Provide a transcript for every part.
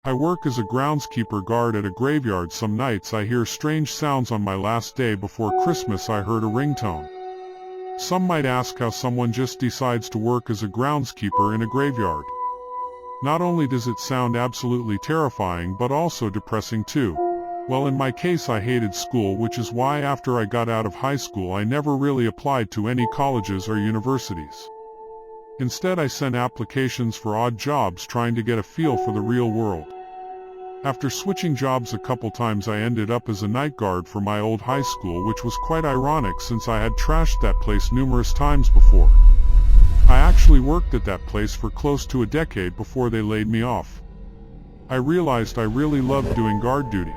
I work as a groundskeeper guard at a graveyard. Some nights I hear strange sounds. On my last day before Christmas I heard a ringtone. Some might ask how someone just decides to work as a groundskeeper in a graveyard. Not only does it sound absolutely terrifying but also depressing too. Well, in my case I hated school, which is why after I got out of high school I never really applied to any colleges or universities. Instead I sent applications for odd jobs trying to get a feel for the real world. After switching jobs a couple times I ended up as a night guard for my old high school, which was quite ironic since I had trashed that place numerous times before. I actually worked at that place for close to a decade before they laid me off. I realized I really loved doing guard duty.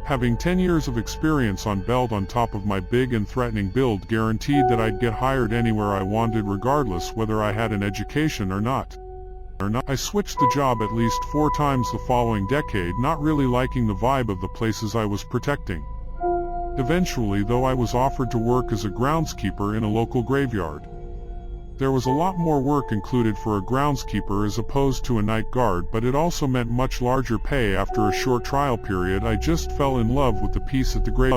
Having 10 years of experience on belt on top of my big and threatening build guaranteed that I'd get hired anywhere I wanted regardless whether I had an education or not. I switched the job at least 4 times the following decade, not really liking the vibe of the places I was protecting. Eventually, though, I was offered to work as a groundskeeper in a local graveyard. There was a lot more work included for a groundskeeper as opposed to a night guard, but it also meant much larger pay. After a short trial period, I just fell in love with the peace at the grave.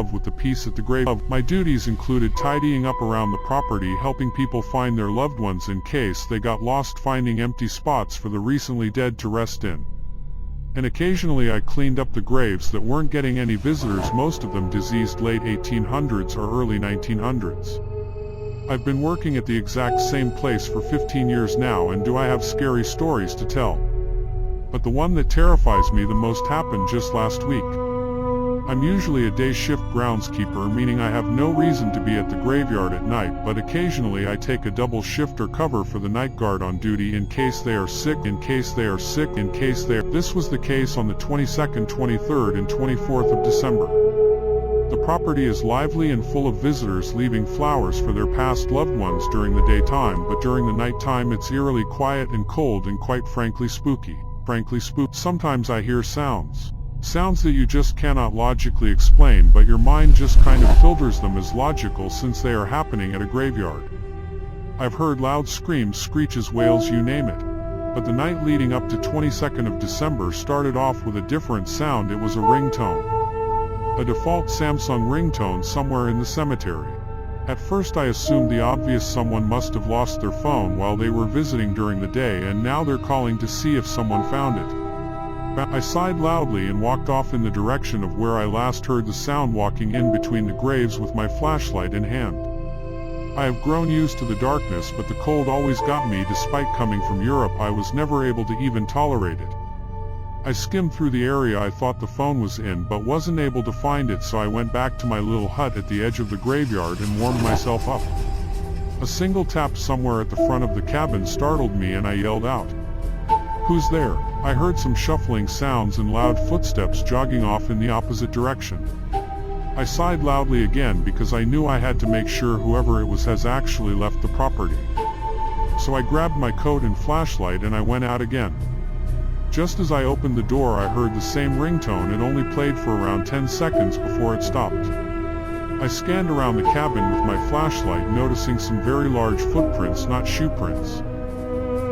My duties included tidying up around the property, helping people find their loved ones in case they got lost, finding empty spots for the recently dead to rest in. And occasionally I cleaned up the graves that weren't getting any visitors, most of them deceased late 1800s or early 1900s. I've been working at the exact same place for 15 years now, and do I have scary stories to tell. But the one that terrifies me the most happened just last week. I'm usually a day shift groundskeeper, meaning I have no reason to be at the graveyard at night, but occasionally I take a double shift or cover for the night guard on duty in case they are sick. This was the case on the 22nd, 23rd, and 24th of December. The property is lively and full of visitors leaving flowers for their past loved ones during the daytime, but during the nighttime it's eerily quiet and cold and quite frankly spooky. Sometimes I hear sounds that you just cannot logically explain, but your mind just kind of filters them as logical since they are happening at a graveyard. I've heard loud screams, screeches, wails, you name it. But the night leading up to 22nd of December started off with a different sound. It was a ringtone. A default Samsung ringtone somewhere in the cemetery. At first I assumed the obvious, someone must have lost their phone while they were visiting during the day and now they're calling to see if someone found it. I sighed loudly and walked off in the direction of where I last heard the sound, walking in between the graves with my flashlight in hand. I have grown used to the darkness, but the cold always got me. Despite coming from Europe, I was never able to even tolerate it. I skimmed through the area I thought the phone was in, but wasn't able to find it, so I went back to my little hut at the edge of the graveyard and warmed myself up. A single tap somewhere at the front of the cabin startled me and I yelled out, "Who's there?" I heard some shuffling sounds and loud footsteps jogging off in the opposite direction. I sighed loudly again because I knew I had to make sure whoever it was has actually left the property. So I grabbed my coat and flashlight and I went out again. Just as I opened the door I heard the same ringtone. It only played for around 10 seconds before it stopped. I scanned around the cabin with my flashlight, noticing some very large footprints, not shoe prints.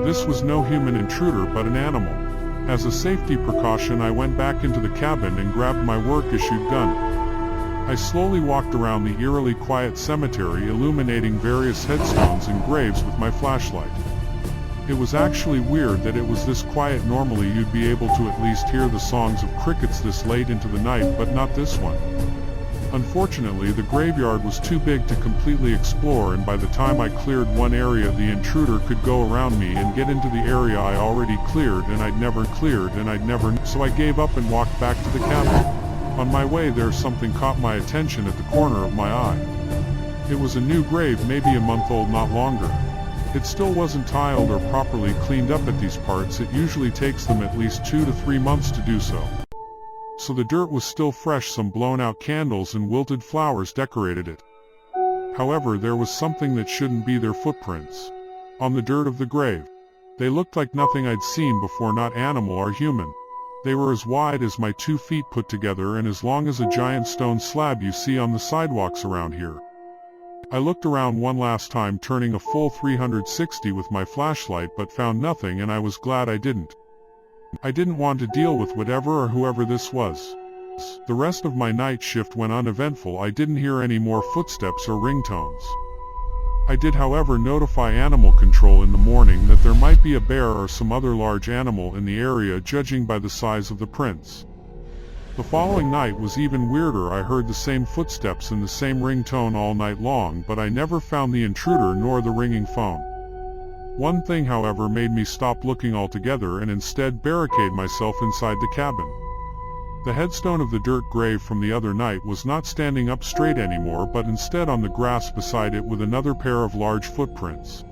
This was no human intruder but an animal. As a safety precaution I went back into the cabin and grabbed my work-issued gun. I slowly walked around the eerily quiet cemetery, illuminating various headstones and graves with my flashlight. It was actually weird that it was this quiet. Normally you'd be able to at least hear the songs of crickets this late into the night, but not this one. Unfortunately, the graveyard was too big to completely explore, and by the time I cleared one area the intruder could go around me and get into the area I already cleared and I'd never. So I gave up and walked back to the cabin. On my way there something caught my attention at the corner of my eye. It was a new grave, maybe a month old, not longer. It still wasn't tiled or properly cleaned up at these parts. It usually takes them at least 2 to 3 months to do so. So the dirt was still fresh. Some blown out candles and wilted flowers decorated it. However, there was something that shouldn't be there: footprints on the dirt of the grave. They looked like nothing I'd seen before, not animal or human. They were as wide as my 2 feet put together and as long as a giant stone slab you see on the sidewalks around here. I looked around one last time, turning a full 360 with my flashlight, but found nothing, and I was glad I didn't. I didn't want to deal with whatever or whoever this was. The rest of my night shift went uneventful. I didn't hear any more footsteps or ringtones. I did, however, notify animal control in the morning that there might be a bear or some other large animal in the area, judging by the size of the prints. The following night was even weirder. I heard the same footsteps and the same ringtone all night long, but I never found the intruder nor the ringing phone. One thing, however, made me stop looking altogether and instead barricade myself inside the cabin. The headstone of the dirt grave from the other night was not standing up straight anymore, but instead on the grass beside it with another pair of large footprints.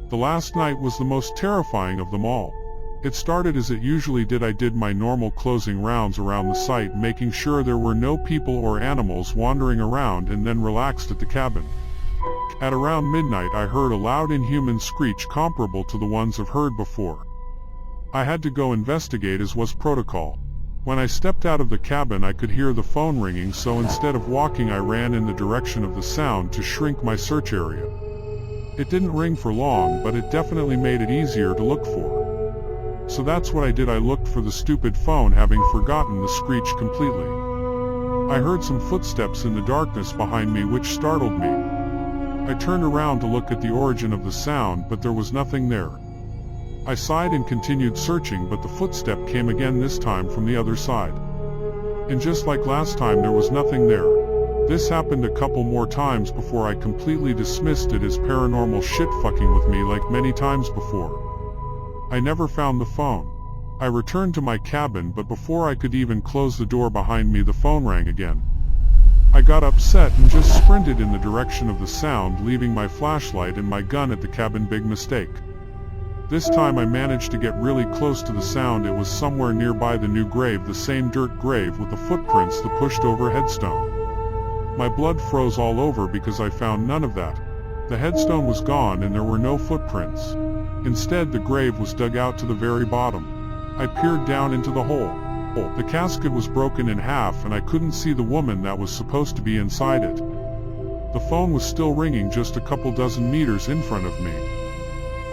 The last night was the most terrifying of them all. It started as it usually did. I did my normal closing rounds around the site, making sure there were no people or animals wandering around, and then relaxed at the cabin. At around midnight I heard a loud inhuman screech comparable to the ones I've heard before. I had to go investigate, as was protocol. When I stepped out of the cabin I could hear the phone ringing, so instead of walking I ran in the direction of the sound to shrink my search area. It didn't ring for long, but it definitely made it easier to look for. So that's what I did. I looked for the stupid phone, having forgotten the screech completely. I heard some footsteps in the darkness behind me, which startled me. I turned around to look at the origin of the sound, but there was nothing there. I sighed and continued searching, but the footstep came again, this time from the other side. And just like last time, there was nothing there. This happened a couple more times before I completely dismissed it as paranormal shit fucking with me like many times before. I never found the phone. I returned to my cabin, but before I could even close the door behind me, the phone rang again. I got upset and just sprinted in the direction of the sound, leaving my flashlight and my gun at the cabin. Big mistake. This time I managed to get really close to the sound. It was somewhere nearby the new grave, the same dirt grave with the footprints, the pushed over headstone. My blood froze all over because I found none of that. The headstone was gone and there were no footprints. Instead, the grave was dug out to the very bottom. I peered down into the hole. The casket was broken in half and I couldn't see the woman that was supposed to be inside it. The phone was still ringing just a couple dozen meters in front of me.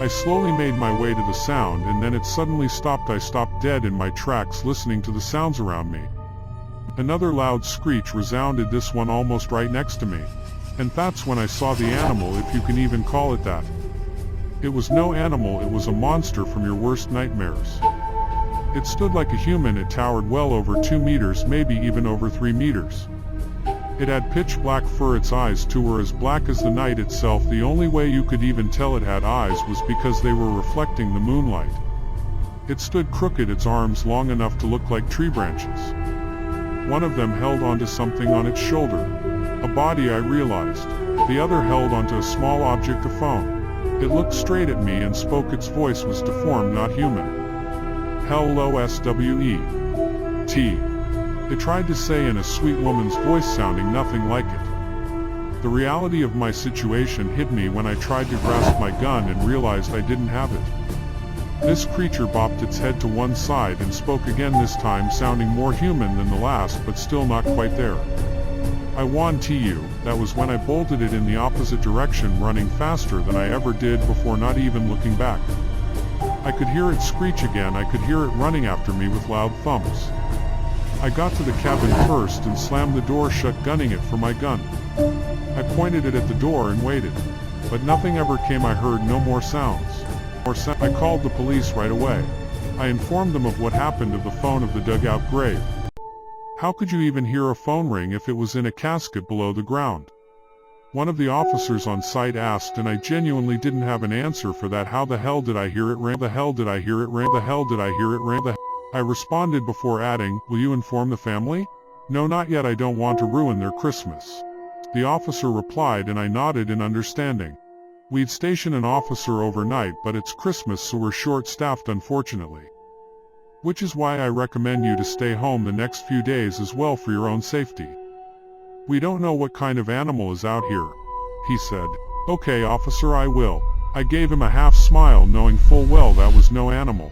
I slowly made my way to the sound, and then it suddenly stopped. I stopped dead in my tracks, listening to the sounds around me. Another loud screech resounded, this one almost right next to me. And that's when I saw the animal, if you can even call it that. It was no animal, it was a monster from your worst nightmares. It stood like a human. It towered well over 2 meters, maybe even over 3 meters. It had pitch black fur. Its eyes too were as black as the night itself. The only way you could even tell it had eyes was because they were reflecting the moonlight. It stood crooked, its arms long enough to look like tree branches. One of them held onto something on its shoulder. A body, I realized. The other held onto a small object, a phone. It looked straight at me and spoke. Its voice was deformed, not human. Hello, SWET. It tried to say in a sweet woman's voice, sounding nothing like it. The reality of my situation hit me when I tried to grasp my gun and realized I didn't have it. This creature bopped its head to one side and spoke again, this time sounding more human than the last, but still not quite there. I want you. That was when I bolted it in the opposite direction, running faster than I ever did before, not even looking back. I could hear it screech again. I could hear it running after me with loud thumps. I got to the cabin first and slammed the door shut, gunning it for my gun. I pointed it at the door and waited. But nothing ever came. I heard no more sounds. I called the police right away. I informed them of what happened, of the phone of the dugout grave. How could you even hear a phone ring if it was in a casket below the ground? One of the officers on site asked, and I genuinely didn't have an answer for that. How the hell did I hear it ring? The hell did I hear it ring? The hell did I hear it ring? I responded before adding, will you inform the family? No, not yet. I don't want to ruin their Christmas. The officer replied, and I nodded in understanding. We'd station an officer overnight, but it's Christmas, so we're short-staffed, unfortunately. Which is why I recommend you to stay home the next few days as well, for your own safety. We don't know what kind of animal is out here, he said. Okay, officer, I will. I gave him a half smile, knowing full well that was no animal.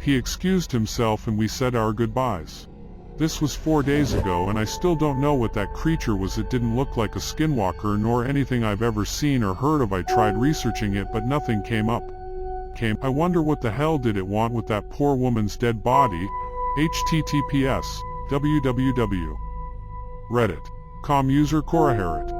He excused himself and we said our goodbyes. This was 4 days ago, and I still don't know what that creature was. It didn't look like a skinwalker nor anything I've ever seen or heard of. I tried researching it, but nothing came up. came. I wonder what the hell did it want with that poor woman's dead body? https www. Reddit. Com user Koraharit.